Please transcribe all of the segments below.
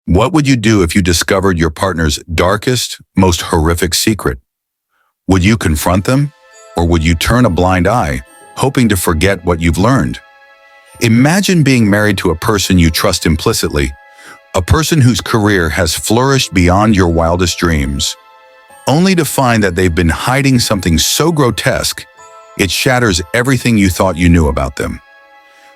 What would you do if you discovered your partner's darkest, most horrific secret? Would you confront them? Or would you turn a blind eye, hoping to forget what you've learned? Imagine being married to a person you trust implicitly, a person whose career has flourished beyond your wildest dreams, only to find that they've been hiding something so grotesque, it shatters everything you thought you knew about them.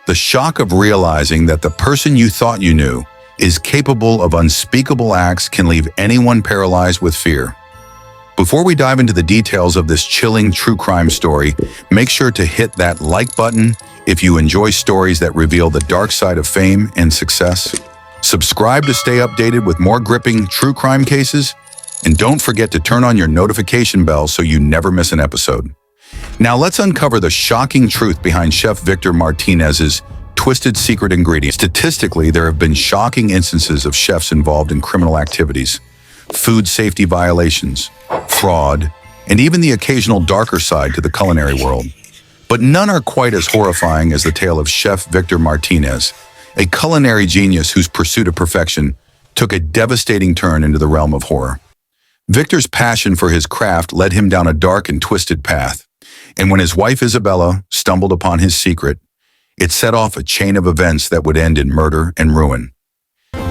The shock of realizing that the person you thought you knew is capable of unspeakable acts can leave anyone paralyzed with fear. Before we dive into the details of this chilling true crime story, make sure to hit that like button if you enjoy stories that reveal the dark side of fame and success. Subscribe to stay updated with more gripping true crime cases, and don't forget to turn on your notification bell so you never miss an episode. Now let's uncover the shocking truth behind Chef Victor Martinez's twisted secret ingredient. Statistically, there have been shocking instances of chefs involved in criminal activities, food safety violations, fraud, and even the occasional darker side to the culinary world. But none are quite as horrifying as the tale of Chef Victor Martinez, a culinary genius whose pursuit of perfection took a devastating turn into the realm of horror. Victor's passion for his craft led him down a dark and twisted path, and when his wife Isabella stumbled upon his secret, it set off a chain of events that would end in murder and ruin.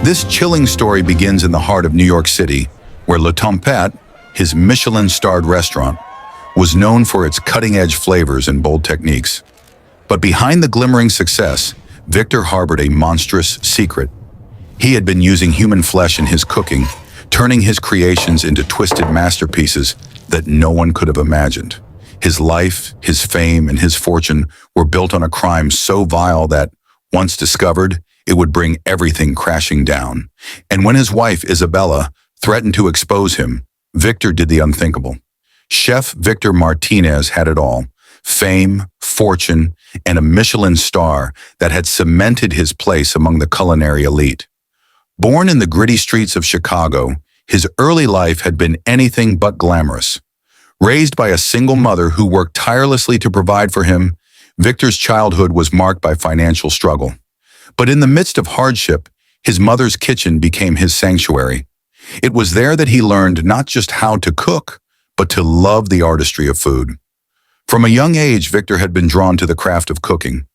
This chilling story begins in the heart of New York City, where Le Tempête, his Michelin-starred restaurant, was known for its cutting-edge flavors and bold techniques. But behind the glimmering success, Victor harbored a monstrous secret. He had been using human flesh in his cooking, turning his creations into twisted masterpieces that no one could have imagined. His life, his fame, and his fortune were built on a crime so vile that, once discovered, it would bring everything crashing down. And when his wife, Isabella, threatened to expose him, Victor did the unthinkable. Chef Victor Martinez had it all: fame, fortune, and a Michelin star that had cemented his place among the culinary elite. Born in the gritty streets of Chicago, his early life had been anything but glamorous. Raised by a single mother who worked tirelessly to provide for him, Victor's childhood was marked by financial struggle. But in the midst of hardship, his mother's kitchen became his sanctuary. It was there that he learned not just how to cook, but to love the artistry of food. From a young age, Victor had been drawn to the craft of cooking.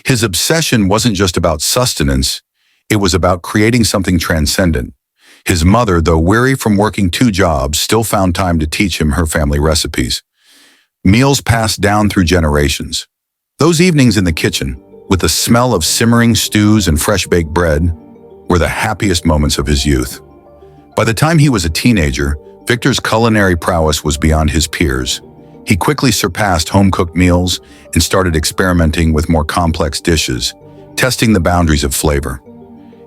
His obsession wasn't just about sustenance, it was about creating something transcendent. His mother, though weary from working 2 jobs, still found time to teach him her family recipes. Meals passed down through generations. Those evenings in the kitchen, with the smell of simmering stews and fresh-baked bread, were the happiest moments of his youth. By the time he was a teenager, Victor's culinary prowess was beyond his peers. He quickly surpassed home-cooked meals and started experimenting with more complex dishes, testing the boundaries of flavor.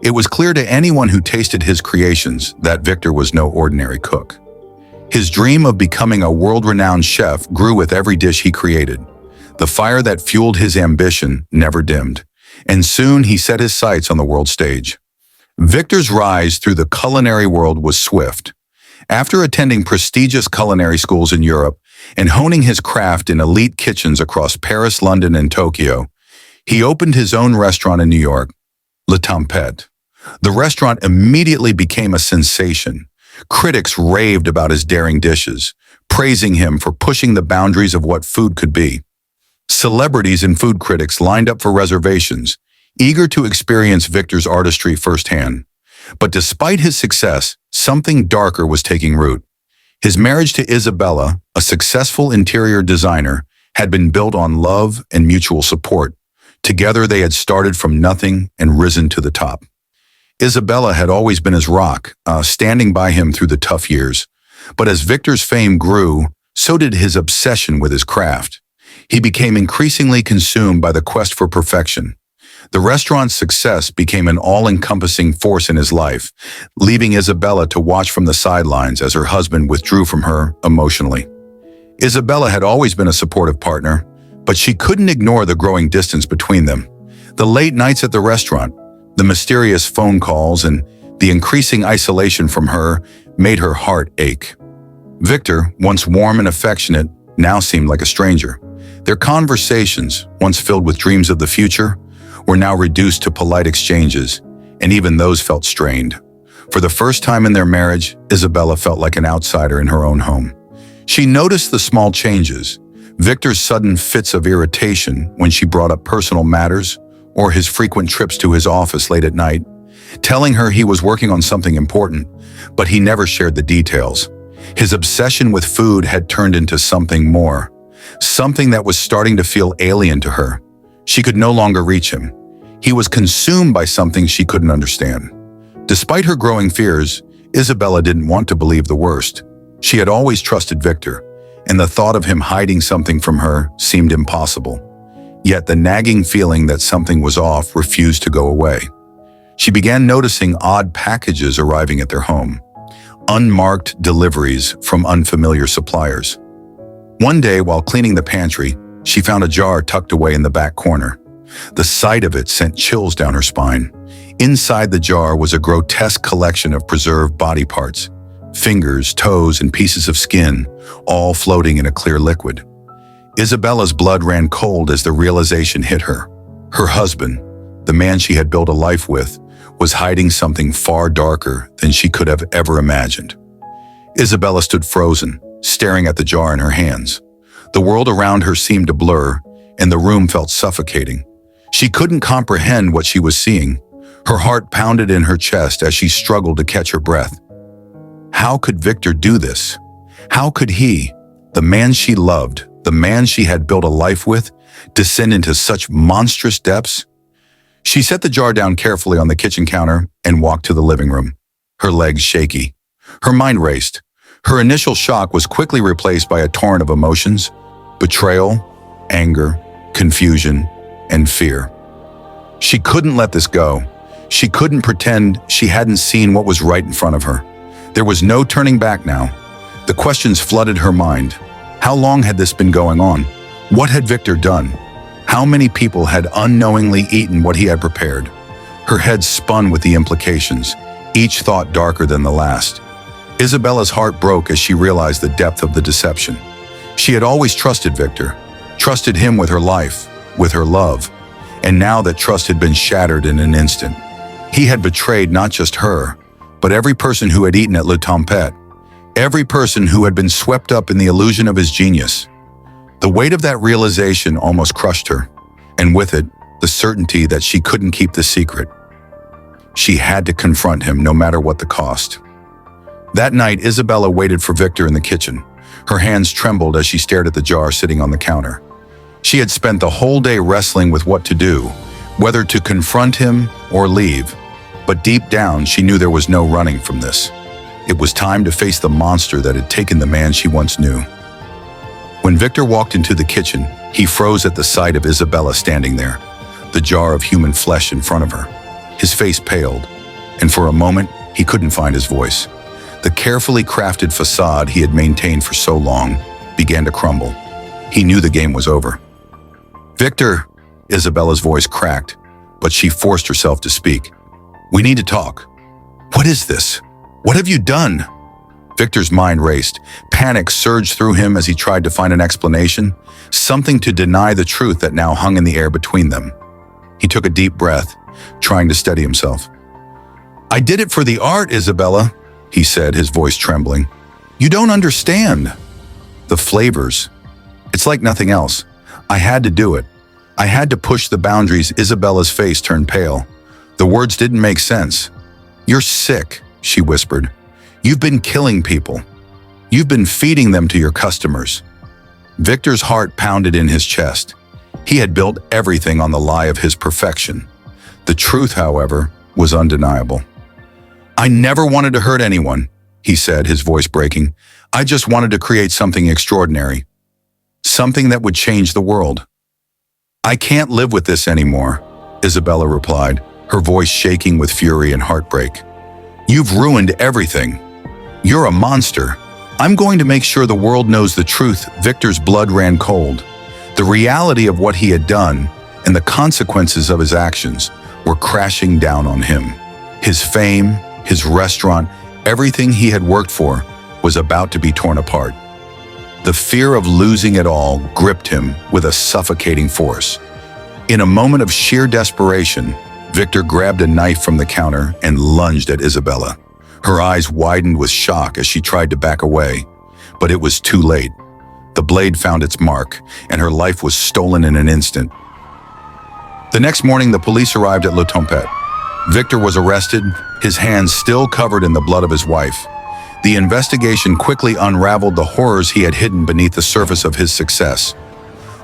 It was clear to anyone who tasted his creations that Victor was no ordinary cook. His dream of becoming a world-renowned chef grew with every dish he created. The fire that fueled his ambition never dimmed, and soon he set his sights on the world stage. Victor's rise through the culinary world was swift. After attending prestigious culinary schools in Europe and honing his craft in elite kitchens across Paris, London, and Tokyo, he opened his own restaurant in New York, Le Tempête. The restaurant immediately became a sensation. Critics raved about his daring dishes, praising him for pushing the boundaries of what food could be. Celebrities and food critics lined up for reservations, eager to experience Victor's artistry firsthand. But despite his success, something darker was taking root. His marriage to Isabella, a successful interior designer, had been built on love and mutual support. Together they had started from nothing and risen to the top. Isabella had always been his rock, standing by him through the tough years. But as Victor's fame grew, so did his obsession with his craft. He became increasingly consumed by the quest for perfection. The restaurant's success became an all-encompassing force in his life, leaving Isabella to watch from the sidelines as her husband withdrew from her emotionally. Isabella had always been a supportive partner, but she couldn't ignore the growing distance between them. The late nights at the restaurant, the mysterious phone calls, and the increasing isolation from her made her heart ache. Victor, once warm and affectionate, now seemed like a stranger. Their conversations, once filled with dreams of the future, were now reduced to polite exchanges, and even those felt strained. For For the first time in their marriage, Isabella felt like an outsider in her own home. She noticed the small changes, Victor's sudden fits of irritation when she brought up personal matters, or his frequent trips to his office late at night, telling her he was working on something important, but he never shared the details. His obsession with food had turned into something more, something that was starting to feel alien to her. She could no longer reach him. He was consumed by something she couldn't understand. Despite her growing fears, Isabella didn't want to believe the worst. She had always trusted Victor, and the thought of him hiding something from her seemed impossible. Yet the nagging feeling that something was off refused to go away. She began noticing odd packages arriving at their home, unmarked deliveries from unfamiliar suppliers. One day, while cleaning the pantry, she found a jar tucked away in the back corner. The sight of it sent chills down her spine. Inside the jar was a grotesque collection of preserved body parts, fingers, toes, and pieces of skin, all floating in a clear liquid. Isabella's blood ran cold as the realization hit her. Her husband, the man she had built a life with, was hiding something far darker than she could have ever imagined. Isabella stood frozen, staring at the jar in her hands. The world around her seemed to blur, and the room felt suffocating. She couldn't comprehend what she was seeing. Her heart pounded in her chest as she struggled to catch her breath. How could Victor do this? How could he, the man she loved, the man she had built a life with, descend into such monstrous depths? She set the jar down carefully on the kitchen counter and walked to the living room, her legs shaky. Her mind raced. Her initial shock was quickly replaced by a torrent of emotions: betrayal, anger, confusion, and fear. She couldn't let this go. She couldn't pretend she hadn't seen what was right in front of her. There was no turning back now. The questions flooded her mind. How long had this been going on? What had Victor done? How many people had unknowingly eaten what he had prepared? Her head spun with the implications, each thought darker than the last. Isabella's heart broke as she realized the depth of the deception. She had always trusted Victor, trusted him with her life, with her love, and now that trust had been shattered in an instant. He had betrayed not just her, but every person who had eaten at Le Tempête, every person who had been swept up in the illusion of his genius. The weight of that realization almost crushed her, and with it, the certainty that she couldn't keep the secret. She had to confront him no matter what the cost. That night, Isabella waited for Victor in the kitchen. Her hands trembled as she stared at the jar sitting on the counter. She had spent the whole day wrestling with what to do, whether to confront him or leave. But deep down, she knew there was no running from this. It was time to face the monster that had taken the man she once knew. When Victor walked into the kitchen, he froze at the sight of Isabella standing there, the jar of human flesh in front of her. His face paled, and for a moment, he couldn't find his voice. The carefully crafted facade he had maintained for so long began to crumble. He knew the game was over. "Victor," Isabella's voice cracked, but she forced herself to speak. "We need to talk." "What is this? What have you done?" Victor's mind raced. Panic surged through him as he tried to find an explanation, something to deny the truth that now hung in the air between them. He took a deep breath, trying to steady himself. "I did it for the art, Isabella," he said, his voice trembling. "You don't understand. The flavors. It's like nothing else. I had to do it. I had to push the boundaries." Isabella's face turned pale. The words didn't make sense. "You're sick," she whispered. "You've been killing people. You've been feeding them to your customers." Victor's heart pounded in his chest. He had built everything on the lie of his perfection. The truth, however, was undeniable. "I never wanted to hurt anyone," he said, his voice breaking. "I just wanted to create something extraordinary. Something that would change the world." "I can't live with this anymore," Isabella replied, her voice shaking with fury and heartbreak. "You've ruined everything. You're a monster. I'm going to make sure the world knows the truth." Victor's blood ran cold. The reality of what he had done and the consequences of his actions were crashing down on him. His fame, his restaurant, everything he had worked for was about to be torn apart. The fear of losing it all gripped him with a suffocating force. In a moment of sheer desperation, Victor grabbed a knife from the counter and lunged at Isabella. Her eyes widened with shock as she tried to back away, but it was too late. The blade found its mark, and her life was stolen in an instant. The next morning, the police arrived at Le Tempête. Victor was arrested, his hands still covered in the blood of his wife. The investigation quickly unraveled the horrors he had hidden beneath the surface of his success.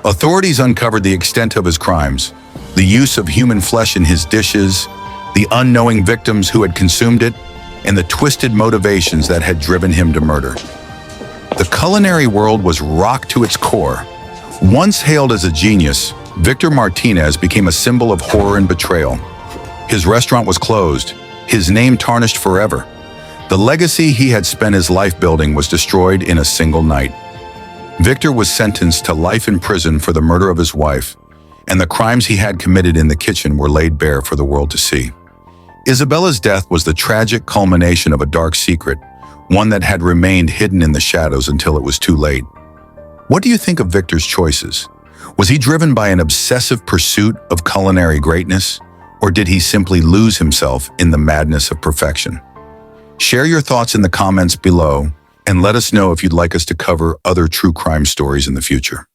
Authorities uncovered the extent of his crimes, the use of human flesh in his dishes, the unknowing victims who had consumed it, and the twisted motivations that had driven him to murder. The culinary world was rocked to its core. Once hailed as a genius, Victor Martinez became a symbol of horror and betrayal. His restaurant was closed, his name tarnished forever. The legacy he had spent his life building was destroyed in a single night. Victor was sentenced to life in prison for the murder of his wife, and the crimes he had committed in the kitchen were laid bare for the world to see. Isabella's death was the tragic culmination of a dark secret, one that had remained hidden in the shadows until it was too late. What do you think of Victor's choices? Was he driven by an obsessive pursuit of culinary greatness, or did he simply lose himself in the madness of perfection? Share your thoughts in the comments below, and let us know if you'd like us to cover other true crime stories in the future.